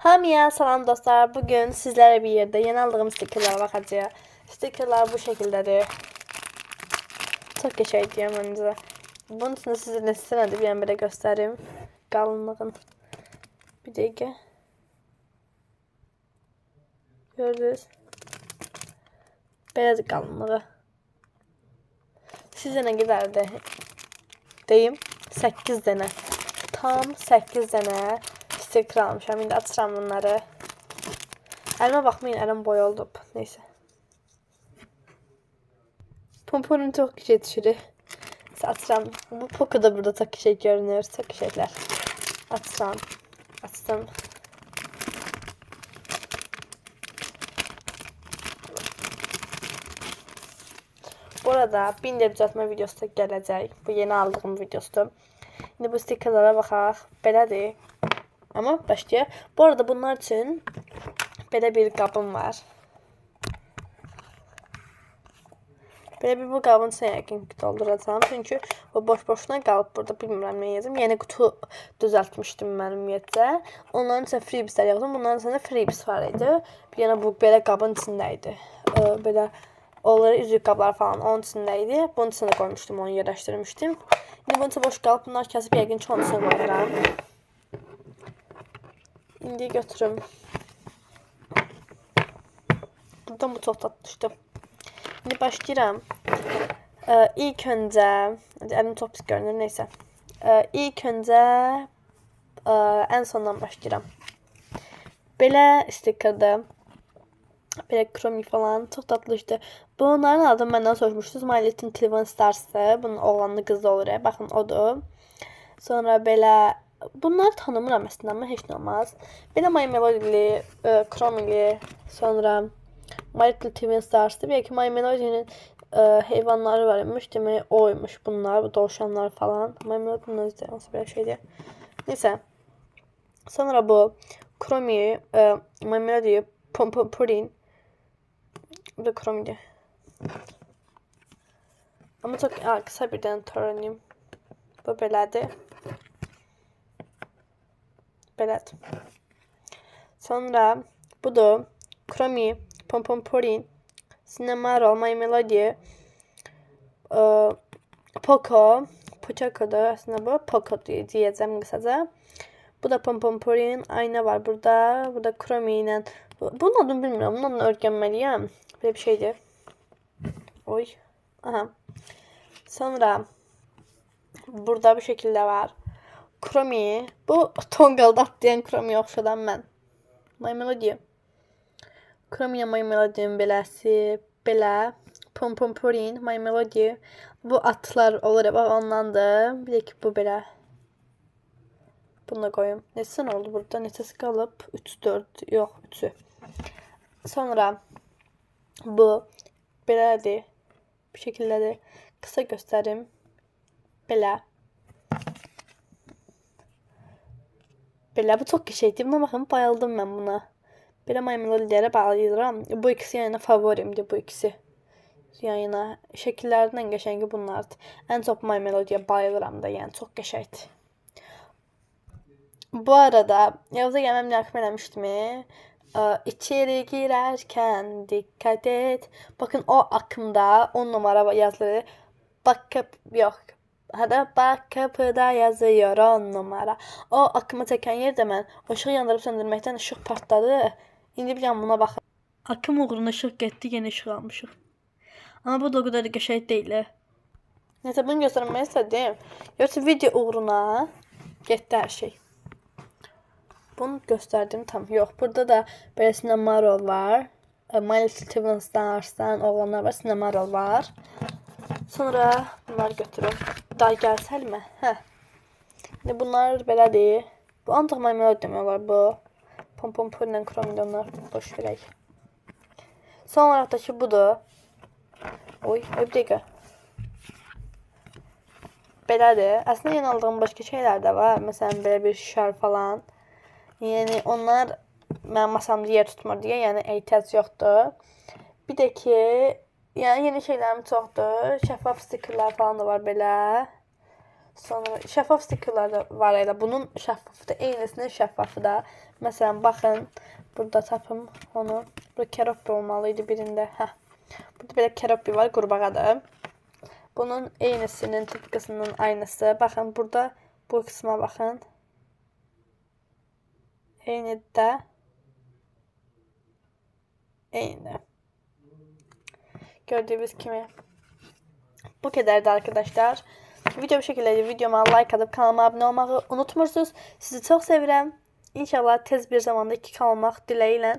Hamıya salam dostlar. Bugün sizlərlə bir yerdə yeni aldığım stikerlərə baxacağıq. Stikerlər bu şəkildədir. Çox qəşəng deyirəm məncə. Bunun üçün sizə nədir? Yəni belə göstərim. Qalınlığın. Bir dəqiqə. Gördünüz? Belədir qalınlığı. Sizə nə qədərdir? Deyim. 8 dənə. Tam 8 dənə stiker almışam. İndi açıram bunları. Əlimə baxmayın, əlim boy oldu. Neyse. Pomponum çok güzel düşürü. Açıram. Bu poku da burada çok güzel görünür. Çok güzeller. Açsam. Açtım. Bu arada 1000 də düzəltmə videosu da gələcək. Bu yeni aldığım videosudur. İndi bu stikerlərə baxaq. Belədir. Ama başlayaq. Bu arada bunlar üçün belə bir qabım var. Belə bir bu qabın içine yəqin ki dolduracağım. Çünki o boş-boşuna qalıb burada. Bilmirəm nə yazım. Yeni kutu düzəltmişdim mən ümumiyyətcə. Onların içində freebislər yazdım. Bunların içində freebis var idi. Bir yana bu belə qabın içində idi. Belə onları üzük qablar falan onun içində idi. Bunun içində qoymuşdum, onu yerləşdirmişdim. İndi bunun içində boş qalıb bunlar kəsib yəqin ki onun içində qoyuram. İndi götürüm. Buradan bu çox tatlışdı. İndi başlayıram. İlk öncə, əlim çox pis görünür, neysə. İlk öncə ən sondan başlayıram. Belə stikerdir. Belə kromi falan çox tatlışdı. Bunların adını məndən soruşmuşdunuz. My Little Twin Stars'dır. Bunun oğlanlı qızı olur. Baxın odur. Sonra belə bunları tanımıram əslində, amma heç nə olmaz. Belə My Melody'li, kromili, sonra My Little Twin Stars'dır. Belki My Melody'nin heyvanları var imiş. Demək oymuş bunlar, bu dovşanlar falan. My Melody'nin özü nasıl bir şeydir. Neyse. Sonra bu kromi, My Melody, Pudding. Bu da kromidi. Ama çok kısa bir dənə törəniyim. Bu belədir. Belədir. Sonra budur. Kromi, Pudding, Cinnamoroll, My Melody, Poco, Pocho'dur aslında bu. Poco diyeceğim kısaca. Bu da Pudding, ayna var burada. Bu da kromi ilə. Bunun adını bilmirəm. Bunun adını öyrənməliyəm. Böyle bir şeydir. Oy. Aha. Sonra burada bu şekilde var. Kromi. Bu tongalda atlayan kromiyə oxşadan mən. My Melody. Kromi ilə My Melody'nin beləsi. Belə. Pudding, My Melody. Bu atlar olur. Bax ondandır. Bir də ki bu belə. Bunu da koyayım. Neçəsi oldu burada? Neçəsi qalıb? 3, 4. Yox, 3'ü. Sonra bu belədir. Bu şəkildədir. Kısa göstərim. Belə. Belə. Bu çox qəşəngdir. Buna baxın, bayıldım mən buna. Belə My Melody'lərə bağlayıram. Bu ikisi yəni favorimdir bu ikisi. Yəni şəkillərdən ən qəşəngi bunlardır. Ən çox My Melody'yə bayılıram da, yəni çox qəşəngdir. Bu arada Yavuz'a gelmem yakın eləmişdim. İçeri girerken dikkat et. Bakın o akımda 10 numara yazıları. Yok. Hadi bak kapıda yazıyor 10 numara. O akımı çeken yerde mən o ışığı yandırıp söndürməkdən ışıq partladı. İndi bir yan buna baxın. Akım uğruna ışıq getdi, yeni ışıq almışıq. Ama bu da o kadar qəşəng deyil. Neyse bunu göstermek istedim. Yoksa video uğruna getdi her şey. Bunu gösterdim tam. Yok, burada da böyle Cinnamoroll var. My Little Twin Stars'tan oğlanlar var. Cinnamoroll var. Sonra bunları götürüm. Daha gəlsəl mi? Hə. İndi bunlar belədir. Bu ancaq My Melody demək olar bu. Pudding, kromili onlar boş verək. Son olaraq da ki budur. Oy, bir dəqiqə. Belədir. Əslində yeni aldığım başqa şeylər də var. Məsələn belə bir şar falan. Yəni onlar mənim masamda yer tutmur deyə, yəni ehtiyac yoxdur. Bir də ki, yəni yeni şeylərim çoxdur. Şəffaf stikerlər falan da var belə. Sonra şəffaf stikerlər də var elə. Bunun şəffafı da, eynisinin şəffafı da. Məsələn, baxın. Burada tapım onu. Bu keroppi olmalıydı birində. Hə. Burada belə keroppi var, qurbağadır. Bunun eynisinin, tıpkısının aynısı. Baxın, burada bu kısma baxın. Eyni də. Eyni. Gördüğünüz kimi. Bu kadardı arkadaşlar. Video bu şekildeydi. Videoma like atıp kanalıma abone olmayı unutmursunuz. Sizi çok sevirəm. İnşallah tez bir zamanda iki kalmaq dileğiyle.